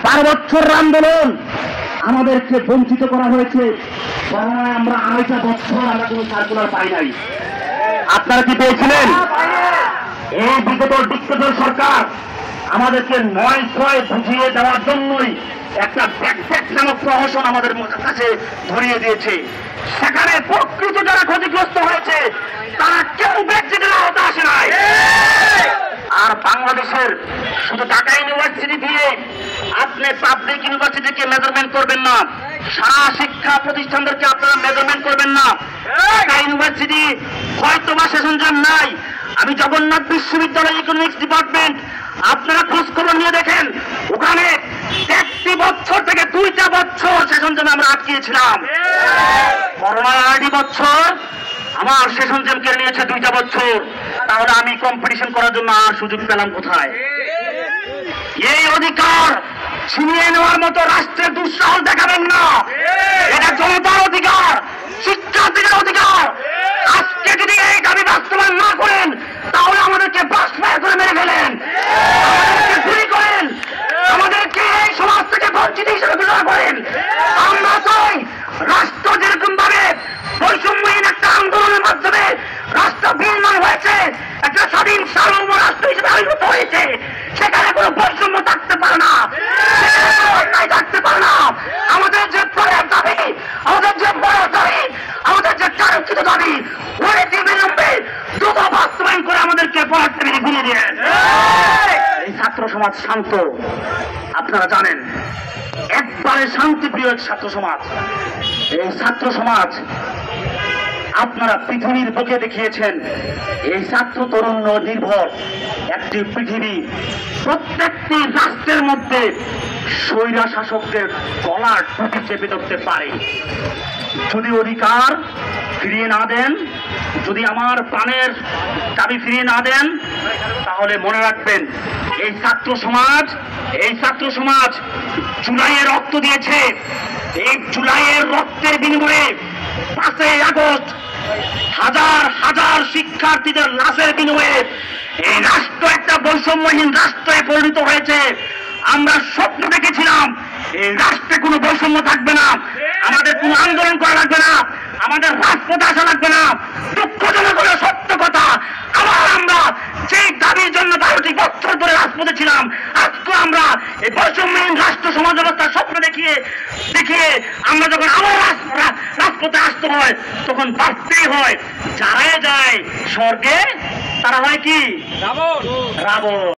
12 বছর আন্দোলন আমাদেরকে বঞ্চিত করা হয়েছে। আমরা 2.5 বছর আমরা কোনো সার্কুলার পাই নাই। আপনারা কি পেয়েছিলেন? এই বিগত ডিক্টেটর সরকার আমাদেরকে 9-6 বুঝিয়ে দেওয়ার জন্যই একটা ব্যাকপ্যাক নামক প্রহসন আমাদের কাছে ধরিয়ে দিয়েছে। সেখানে প্রকৃত যারা ক্ষতিগ্রস্ত হয়েছে তারা কেউ ব্যাকপ্যাকের আওতা আসে নাই। আর বাংলাদেশের শুধু ঢাকা ইউনিভার্সিটি দিয়ে আপনি পাবলিক ইউনিভার্সিটিকে মেজারমেন্ট করবেন না, সারা শিক্ষা প্রতিষ্ঠানদেরকে আপনারা মেজারমেন্ট করবেন না। ঢাকা ইউনিভার্সিটি হয়তো বা সেশন নাই। আমি জগন্নাথ বিশ্ববিদ্যালয় ইকোনমিক্স ডিপার্টমেন্ট, আপনারা খোঁজ খবর নিয়ে দেখেন, ওখানে 1 বছর থেকে 2টা বছর সেশন জমে আমরা আটকিয়েছিলাম। করোনার 2 বছর আমার সেশন জেম কেড়ে নিয়েছে 2টা বছর। তাহলে আমি কম্পিটিশন করার জন্য আর সুযোগ পেলাম কোথায়? এই অধিকার ছিনিয়ে নেওয়ার মতো রাষ্ট্রের দুঃসাহস দেখাবেন না। এটা জনতার অধিকার, শিক্ষার্থীদের অধিকার। আজকে যদি এই দাবি বাস্তবায়ন না করেন তাহলে আমাদেরকে বাসফায়ার করে মেরে ফেলেন, আমাদেরকে গুলি করেন, আমাদেরকে এই সমাজ থেকে বঞ্চিত হিসেবে ঘোষণা করেন। আমরা চাই রাষ্ট্র যেরকম ভাবে বৈষম্যহীন একটা আন্দোলনের মাধ্যমে রাষ্ট্র বিনির্মাণ হয়েছে, একটা স্বাধীন সার্বভৌম রাষ্ট্র হিসেবে আবির্ভূত হয়েছে, সেখানে কোনো বৈষম্য থাকতে পারে না, সেখানে কোনো অন্যায় থাকতে পারে না। আমাদের যে প্রাণের দাবি, আমাদের যে বড় দাবি, আমাদের যে কাঙ্ক্ষিত দাবি, ওইটি বিলম্বে দ্রুত বাস্তবায়ন করে আমাদেরকে পড়ার টেবিলে ফিরিয়ে দিয়ে। এই ছাত্র সমাজ শান্ত, আপনারা জানেন, একবারে শান্তিপ্রিয় ছাত্র সমাজ। এই ছাত্র সমাজ আপনারা পৃথিবীর বুকে দেখিয়েছেন এই ছাত্র তরুণ নির্ভর একটি পৃথিবী। প্রত্যেকটি রাষ্ট্রের মধ্যে স্বৈরা শাসকদের গলার টুপি চেপে ধরতে পারে। যদি অধিকার ফিরিয়ে না দেন, যদি আমার প্রাণের দাবি ফিরিয়ে না দেন, তাহলে মনে রাখবেন এই ছাত্র সমাজ জুলাইয়ে রক্ত দিয়েছে। এই জুলাইয়ের রক্তের বিনিময়ে 5ই আগস্ট হাজার হাজার শিক্ষার্থীদের লাশের বিনিময়ে এই রাষ্ট্র একটা বৈষম্যহীন রাষ্ট্রে পরিণত হয়েছে। আমরা স্বপ্ন দেখেছিলাম এই রাষ্ট্রে কোনো বৈষম্য থাকবে না, আমাদের কোনো আন্দোলন করা লাগবে না, আমাদের রাজপথে আসা লাগবে না। দুঃখজনক হলো সত্য কথা, আবার আমরা যেই দাবির জন্য 12টি বছর ধরে রাজপথে ছিলাম, আজকে আমরা এই বৈষম্যহীন রাষ্ট্র সমাজ ব্যবস্থার স্বপ্ন দেখিয়ে আমরা যখন আবার রাজপথে আসতে হয় তখন বাঁচতেই হয়। যারাই যায় স্বর্গে তারা হয় কি রাবণ।